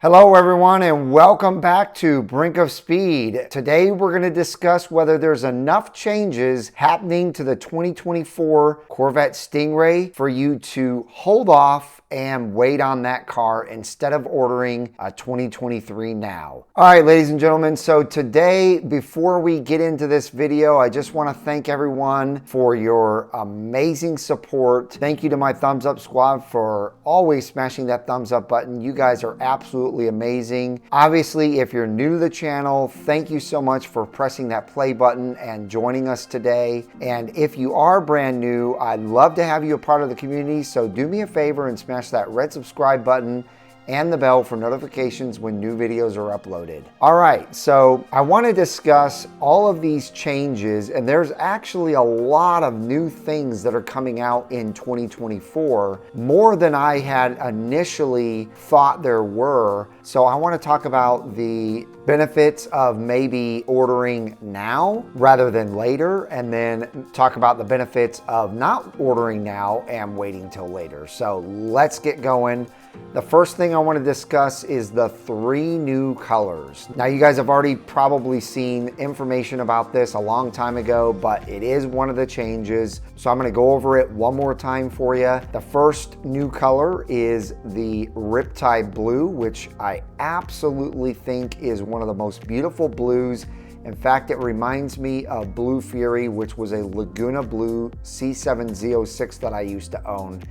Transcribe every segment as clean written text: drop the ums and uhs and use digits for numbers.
Hello everyone and welcome back to Brink of Speed. Today we're going to discuss whether there's enough changes happening to the 2024 Corvette Stingray for you to hold off and wait on that car instead of ordering a 2023 now. All right, ladies and gentlemen, so today, before we get into this video, I just want to thank everyone for your amazing support. Thank you to my thumbs up squad for always smashing that thumbs up button. You guys are absolutely amazing. Obviously, if you're new to the channel, thank you so much for pressing that play button and joining us today. And if you are brand new, I'd love to have you a part of the community, so do me a favor and smash that red subscribe button and the bell for notifications when new videos are uploaded. All right, so I want to discuss all of these changes, and there's actually a lot of new things that are coming out in 2024, more than I had initially thought there were. So I want to talk about the benefits of maybe ordering now rather than later, and then talk about the benefits of not ordering now and waiting till later. So let's get going. The first thing I want to discuss is the 3 new colors. Now, you guys have already probably seen information about this a long time ago, but it is one of the changes. So I'm going to go over it one more time for you. The first new color is the Riptide Blue, which I absolutely think is one of the most beautiful blues. In fact, it reminds me of Blue Fury, which was a Laguna Blue C7 Z06 that I used to own.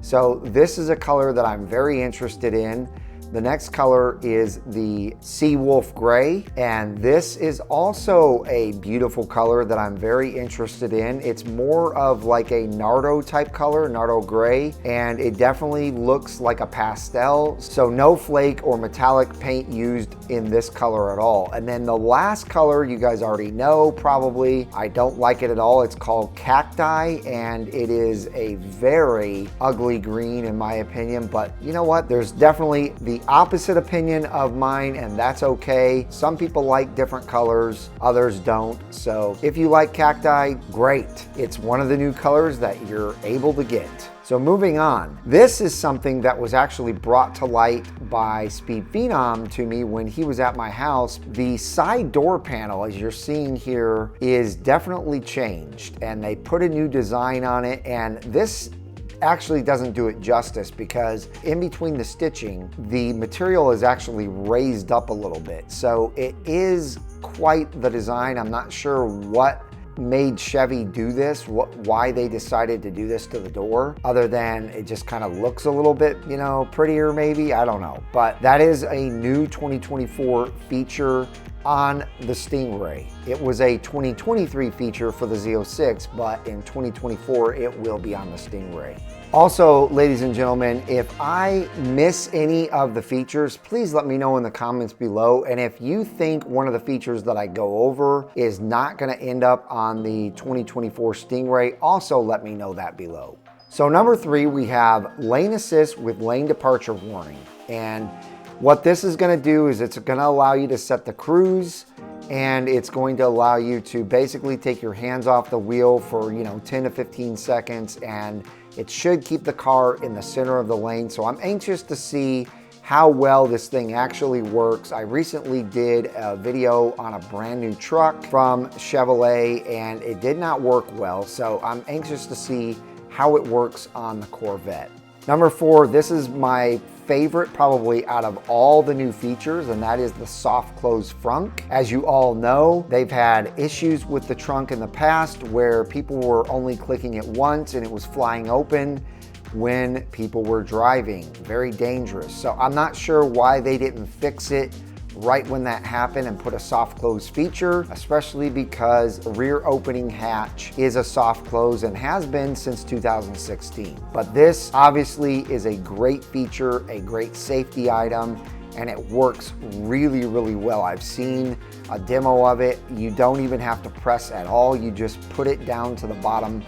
So this is a color that I'm very interested in. The next color is the Sea Wolf Gray, and this is also a beautiful color that I'm very interested in. It's more of like a Nardo type color, Nardo Gray, and it definitely looks like a pastel, so no flake or metallic paint used in this color at all. And then the last color you guys already know probably, I don't like it at all. It's called Cacti, and it is a very ugly green in my opinion, but you know what? There's definitely the opposite opinion of mine, and that's okay. Some people like different colors, others don't. So if you like Cacti, great. It's one of the new colors that you're able to get. So moving on, this is something that was actually brought to light by Speed Phenom to me when he was at my house. The side door panel, as you're seeing here, is definitely changed, and they put a new design on it, and this actually doesn't do it justice because in between the stitching, the material is actually raised up a little bit. So it is quite the design. I'm not sure what made Chevy do this, why they decided to do this to the door, other than it just kind of looks a little bit, you know, prettier maybe, I don't know. But that is a new 2024 feature on the Stingray. It was a 2023 feature for the Z06, but in 2024 it will be on the Stingray. Also, ladies and gentlemen, if I miss any of the features, please let me know in the comments below. And if you think one of the features that I go over is not going to end up on the 2024 Stingray, also let me know that below. So number 3, we have lane assist with lane departure warning. And what this is going to do is it's going to allow you to set the cruise, and it's going to allow you to basically take your hands off the wheel for, 10 to 15 seconds, and it should keep the car in the center of the lane. So I'm anxious to see how well this thing actually works. I recently did a video on a brand new truck from Chevrolet, and it did not work well. So I'm anxious to see how it works on the Corvette. Number 4, this is my favorite probably out of all the new features, and that is the soft close frunk. As you all know, they've had issues with the trunk in the past where people were only clicking it once and it was flying open when people were driving. Very dangerous. So I'm not sure why they didn't fix it right when that happened and put a soft close feature, especially because rear opening hatch is a soft close and has been since 2016. But this obviously is a great feature, a great safety item, and it works really, really well. I've seen a demo of it. You don't even have to press at all. You just put it down to the bottom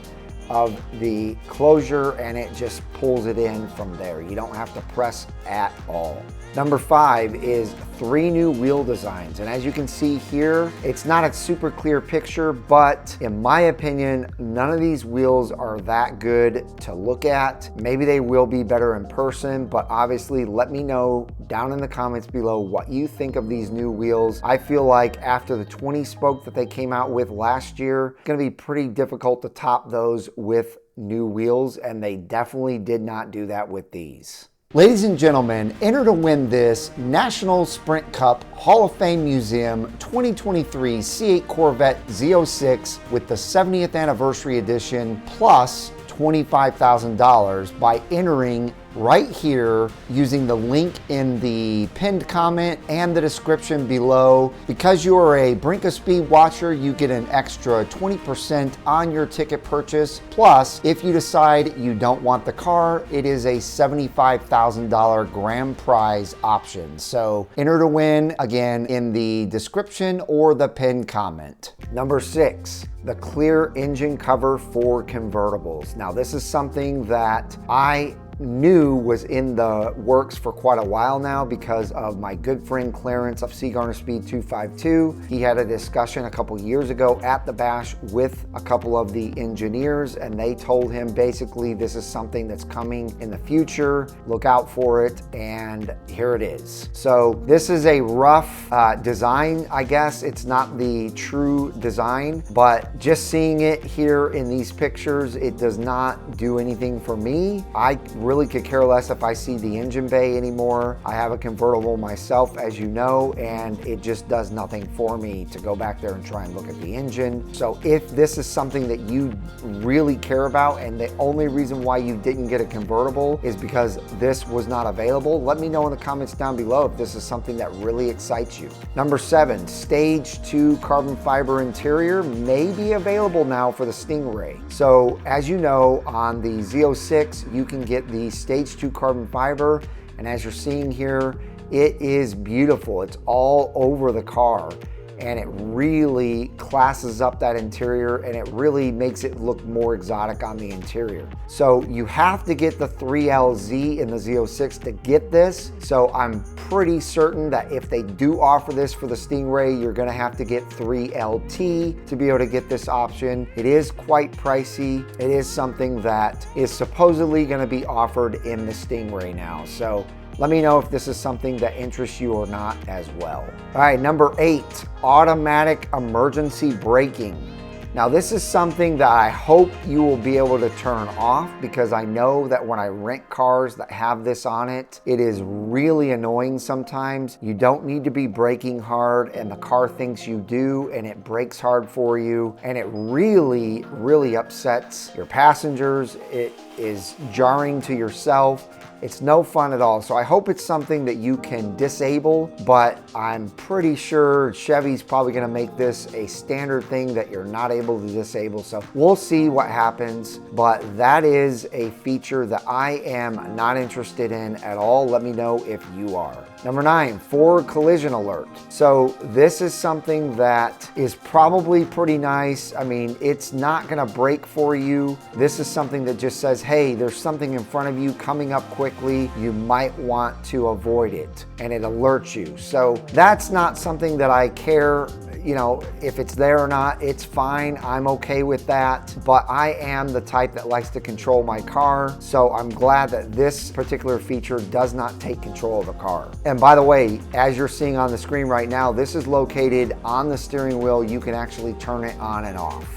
of the closure and it just pulls it in from there. You don't have to press at all. Number 5 is 3 new wheel designs. And as you can see here, it's not a super clear picture, but in my opinion, none of these wheels are that good to look at. Maybe they will be better in person, but obviously let me know down in the comments below what you think of these new wheels. I feel like after the 20 spoke that they came out with last year, it's gonna be pretty difficult to top those with new wheels, and they definitely did not do that with these. Ladies and gentlemen, enter to win this National Sprint Cup Hall of Fame Museum 2023 C8 Corvette Z06 with the 70th anniversary edition plus $25,000 by entering right here using the link in the pinned comment and the description below. Because you are a Brink of Speed watcher, you get an extra 20% on your ticket purchase. Plus, if you decide you don't want the car, it is a $75,000 grand prize option. So enter to win again in the description or the pinned comment. Number 6. The clear engine cover for convertibles. Now this is something that I knew was in the works for quite a while now because of my good friend Clarence of C8 Speed 252. He had a discussion a couple years ago at the bash with a couple of the engineers, and they told him basically this is something that's coming in the future, look out for it, and here it is. So this is a rough design, I guess. It's not the true design, but just seeing it here in these pictures, it does not do anything for me. I really could care less if I see the engine bay anymore. I have a convertible myself, as you know, and it just does nothing for me to go back there and try and look at the engine. So if this is something that you really care about and the only reason why you didn't get a convertible is because this was not available, let me know in the comments down below if this is something that really excites you. Number 7, Stage 2 carbon fiber interior may be available now for the Stingray. So as you know, on the Z06, you can get the Stage 2 carbon fiber, and as you're seeing here, it is beautiful. It's all over the car, and it really classes up that interior, and it really makes it look more exotic on the interior. So you have to get the 3LZ in the Z06 to get this. So I'm pretty certain that if they do offer this for the Stingray, you're gonna have to get 3LT to be able to get this option. It is quite pricey. It is something that is supposedly gonna be offered in the Stingray now. So let me know if this is something that interests you or not as well. All right, number 8, automatic emergency braking. Now this is something that I hope you will be able to turn off, because I know that when I rent cars that have this on it, it is really annoying sometimes. You don't need to be braking hard and the car thinks you do, and it brakes hard for you, and it really, really upsets your passengers. It is jarring to yourself. It's no fun at all. So I hope it's something that you can disable, but I'm pretty sure Chevy's probably gonna make this a standard thing that you're not able to disable. So we'll see what happens, but that is a feature that I am not interested in at all. Let me know if you are. Number 9, forward collision alert. So this is something that is probably pretty nice. I mean, it's not gonna brake for you. This is something that just says, hey, there's something in front of you coming up quickly. You might want to avoid it, and it alerts you. So that's not something that I care, you know, if it's there or not, it's fine. I'm okay with that, but I am the type that likes to control my car. So I'm glad that this particular feature does not take control of the car. And by the way, as you're seeing on the screen right now, this is located on the steering wheel. You can actually turn it on and off.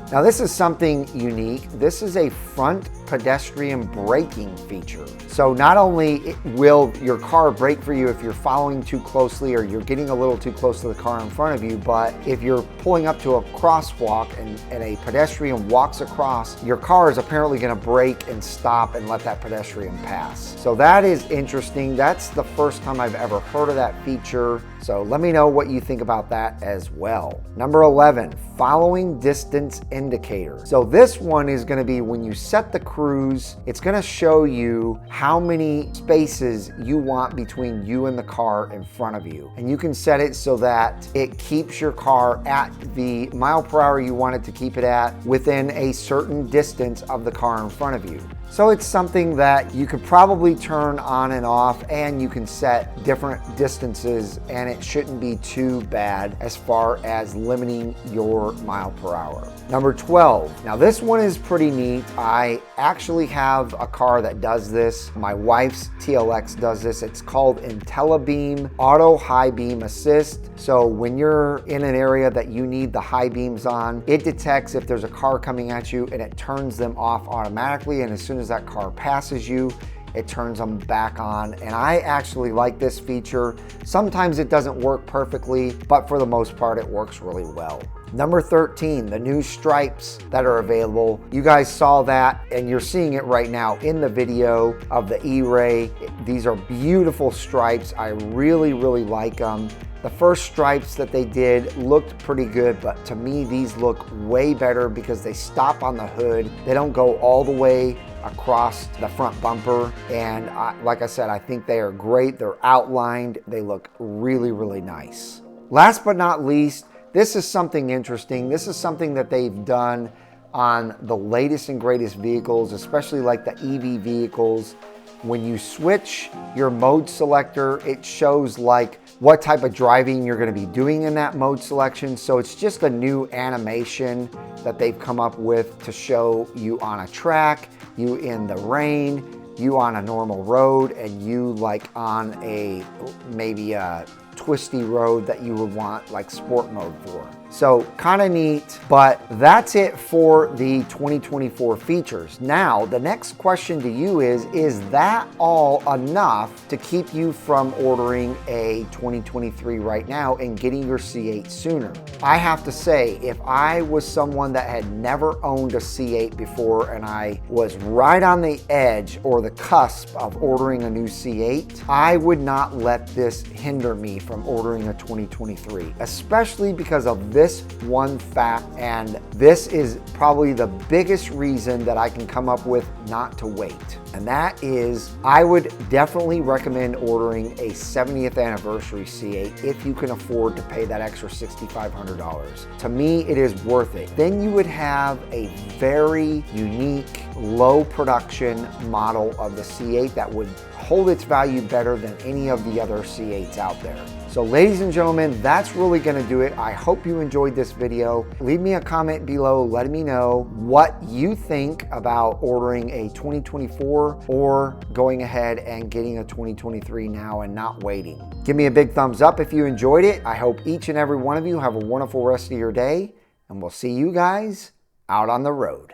Now this is something unique. This is a front pedestrian braking feature. So not only will your car brake for you if you're following too closely or you're getting a little too close to the car in front of you, but if you're pulling up to a crosswalk and a pedestrian walks across, your car is apparently gonna brake and stop and let that pedestrian pass. So that is interesting. That's the first time I've ever heard of that feature. So let me know what you think about that as well. Number 11, following distance indicator. So this one is gonna be when you set the cruise, it's gonna show you how many spaces you want between you and the car in front of you. And you can set it so that it keeps your car at the mile per hour you want it to keep it at within a certain distance of the car in front of you. So it's something that you could probably turn on and off, and you can set different distances, and it shouldn't be too bad as far as limiting your mile per hour. Number 12. Now this one is pretty neat. I actually have a car that does this. My wife's TLX does this. It's called IntelliBeam Auto High Beam Assist. So when you're in an area that you need the high beams on, it detects if there's a car coming at you and it turns them off automatically, and as soon as that car passes you, it turns them back on. And I actually like this feature. Sometimes it doesn't work perfectly, but for the most part it works really well. Number 13, the new stripes that are available. You guys saw that, and you're seeing it right now in the video of the E-Ray. These are beautiful stripes. I really like them. The first stripes that they did looked pretty good, but to me these look way better because they stop on the hood. They don't go all the way across the front bumper, and like I said, I think they are great. They're outlined. They look really nice. Last but not least, this is something interesting. This is something that they've done on the latest and greatest vehicles, especially like the EV vehicles. When you switch your mode selector, it shows like what type of driving you're going to be doing in that mode selection. So it's just a new animation that they've come up with to show you on a track, you in the rain, you on a normal road, and you like on a maybe a twisty road that you would want like sport mode for. So kind of neat, but that's it for the 2024 features. Now, the next question to you is that all enough to keep you from ordering a 2023 right now and getting your C8 sooner? I have to say, if I was someone that had never owned a C8 before and I was right on the edge or the cusp of ordering a new C8, I would not let this hinder me from ordering a 2023, especially because of this one fact, and this is probably the biggest reason that I can come up with not to wait. And that is, I would definitely recommend ordering a 70th anniversary C8 if you can afford to pay that extra $6,500. To me, it is worth it. Then you would have a very unique, low production model of the C8 that would hold its value better than any of the other C8s out there. So ladies and gentlemen, that's really gonna do it. I hope you enjoyed this video. Leave me a comment below letting me know what you think about ordering a 2024 or going ahead and getting a 2023 now and not waiting. Give me a big thumbs up if you enjoyed it. I hope each and every one of you have a wonderful rest of your day, and we'll see you guys out on the road.